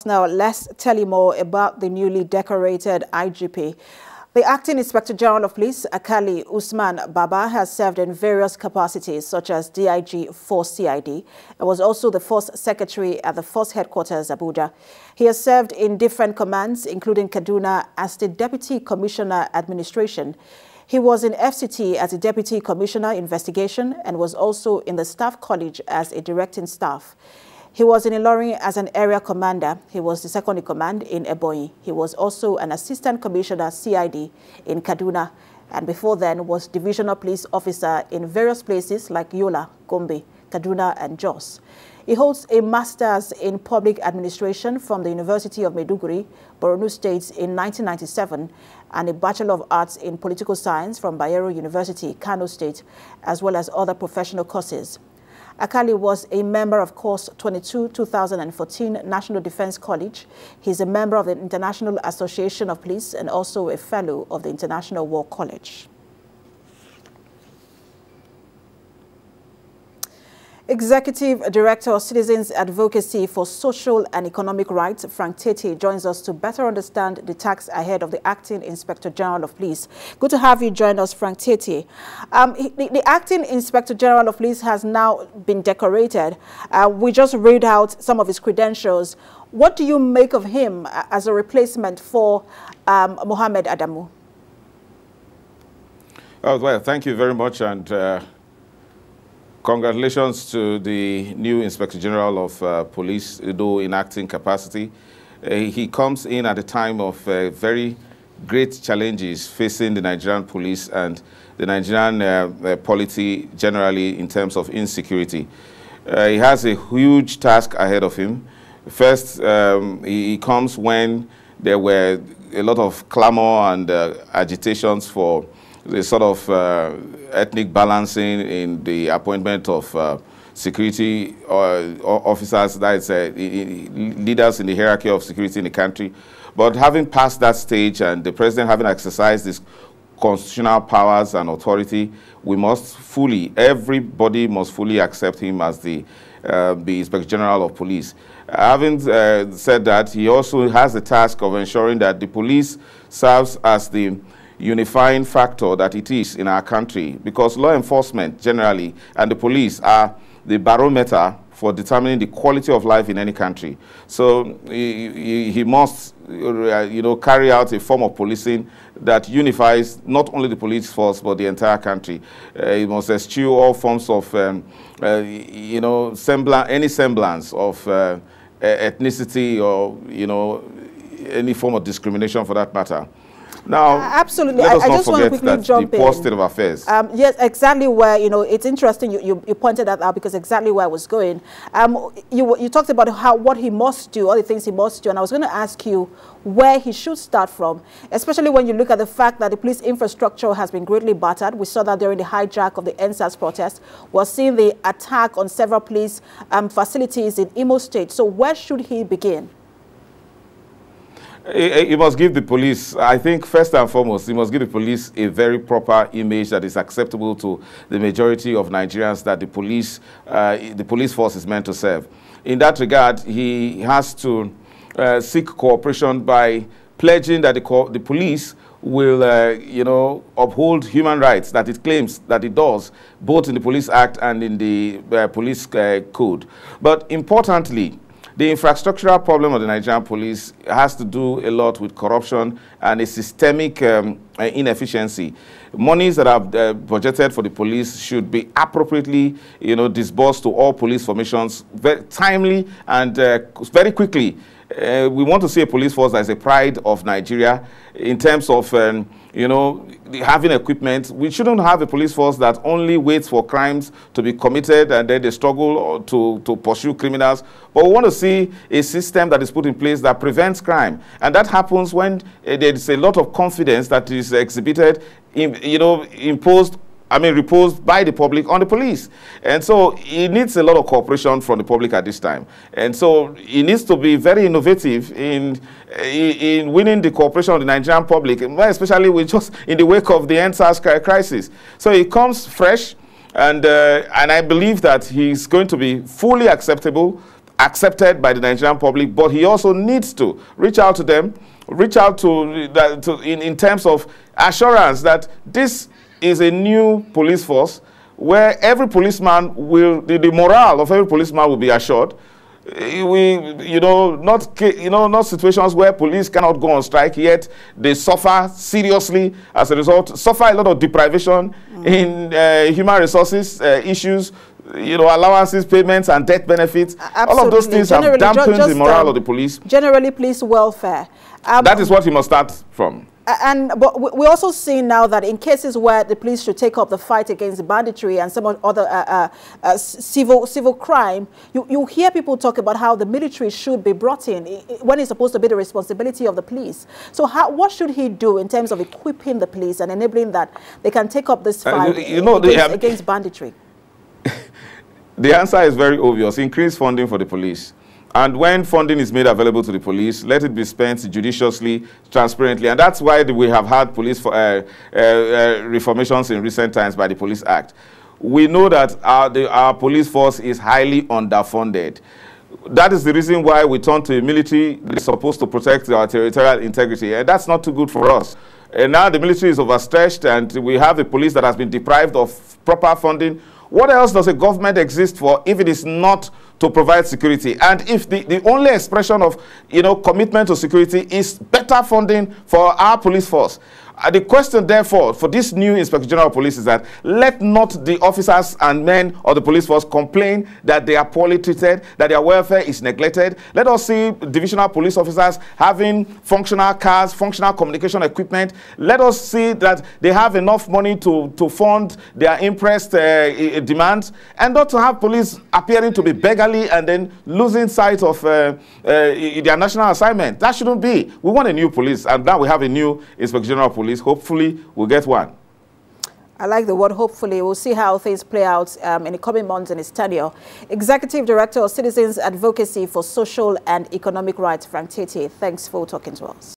Now, let's tell you more about the newly decorated IGP. The Acting Inspector General of Police, Alkali Usman Baba, has served in various capacities such as DIG 4 CID and was also the Force Secretary at the Force Headquarters, Abuja. He has served in different commands, including Kaduna as the Deputy Commissioner Administration. He was in FCT as a Deputy Commissioner Investigation and was also in the Staff College as a Directing Staff. He was in Ilorin as an area commander. He was the second in command in Ebonyi. He was also an assistant commissioner CID in Kaduna, and before then was divisional police officer in various places like Yola, Gombe, Kaduna, and Jos. He holds a master's in public administration from the University of Maiduguri, Borno State in 1997, and a Bachelor of Arts in political science from Bayero University, Kano State, as well as other professional courses. Alkali was a member of Course 22 2014 National Defense College. He's a member of the International Association of Police and also a fellow of the International War College. Executive Director of Citizens Advocacy for Social and Economic Rights, Frank Tete, joins us to better understand the task ahead of the Acting Inspector General of Police. Good to have you join us, Frank Tete. The Acting Inspector General of Police has now been decorated. We just read out some of his credentials. What do you make of him as a replacement for Mohammed Adamu? Oh, well, thank you very much, and congratulations to the new Inspector General of Police, though in acting capacity. He comes in at a time of very great challenges facing the Nigerian police and the Nigerian polity generally in terms of insecurity. He has a huge task ahead of him. First, he comes when there were a lot of clamor and agitations for the sort of ethnic balancing in the appointment of security officers, that is, leaders in the hierarchy of security in the country. But having passed that stage and the president having exercised his constitutional powers and authority, we must fully, everybody must fully accept him as the Inspector General of Police. Having said that, he also has the task of ensuring that the police serves as the unifying factor that it is in our country, because law enforcement generally and the police are the barometer for determining the quality of life in any country. So he must, carry out a form of policing that unifies not only the police force but the entire country. He must eschew all forms of, any semblance of ethnicity or any form of discrimination for that matter. Now, absolutely. Let us I not just want to forget quickly that jump the poor state of affairs. Yes, exactly where, it's interesting you pointed that out, because exactly where I was going. You talked about what he must do, all the things he must do, and I was going to ask you where he should start from, especially when you look at the fact that the police infrastructure has been greatly battered. We saw that during the hijack of the NSAS protest. We're seeing the attack on several police facilities in Imo State. So where should he begin? He must give the police, I think, first and foremost, he must give the police a very proper image that is acceptable to the majority of Nigerians that the police force is meant to serve. In that regard, he has to seek cooperation by pledging that the police will, uphold human rights that it claims that it does, both in the Police Act and in the Police Code. But importantly, the infrastructural problem of the Nigerian police has to do a lot with corruption and a systemic inefficiency. Monies that are budgeted for the police should be appropriately, disbursed to all police formations very timely and very quickly. We want to see a police force that is a pride of Nigeria in terms of, having equipment. We shouldn't have a police force that only waits for crimes to be committed and then they struggle to pursue criminals. But we want to see a system that is put in place that prevents crime. And that happens when there is a lot of confidence that is exhibited, reposed by the public on the police. And so it needs a lot of cooperation from the public at this time. And so it needs to be very innovative in winning the cooperation of the Nigerian public, especially just in the wake of the NSAS crisis. So it comes fresh, and I believe that he's going to be fully acceptable accepted by the Nigerian public, but he also needs to reach out to them, in terms of assurance that this is a new police force where every policeman will, the morale of every policeman will be assured. Not situations where police cannot go on strike, yet they suffer seriously as a result, suffer a lot of deprivation in human resources issues, allowances, payments, and death benefits. Absolutely. All of those things have dampened the morale of the police. Generally, police welfare. That is what we must start from. But we also see now that in cases where the police should take up the fight against banditry and some other civil crime, you hear people talk about how the military should be brought in when it's supposed to be the responsibility of the police. So what should he do in terms of equipping the police and enabling that they can take up this fight against banditry? The answer is very obvious. Increase funding for the police. And when funding is made available to the police, let it be spent judiciously, transparently. And that's why we have had police reformations in recent times by the Police Act. We know that our police force is highly underfunded. That is the reason why we turn to a military that is supposed to protect our territorial integrity. And that's not too good for us. And now the military is overstretched, and we have a police that has been deprived of proper funding. What else does a government exist for if it is not to provide security? And if the only expression of commitment to security is better funding for our police force? The question, therefore, for this new Inspector General of Police is that let not the officers and men of the police force complain that they are poorly treated, that their welfare is neglected. Let us see divisional police officers having functional cars, functional communication equipment. Let us see that they have enough money to fund their impressed demands, and not to have police appearing to be beggarly and then losing sight of their national assignment. That shouldn't be. We want a new police, and now we have a new Inspector General of Police. Hopefully, we'll get one. I like the word hopefully. We'll see how things play out in the coming months in his tenure. Executive Director of Citizens Advocacy for Social and Economic Rights, Frank Tete, thanks for talking to us.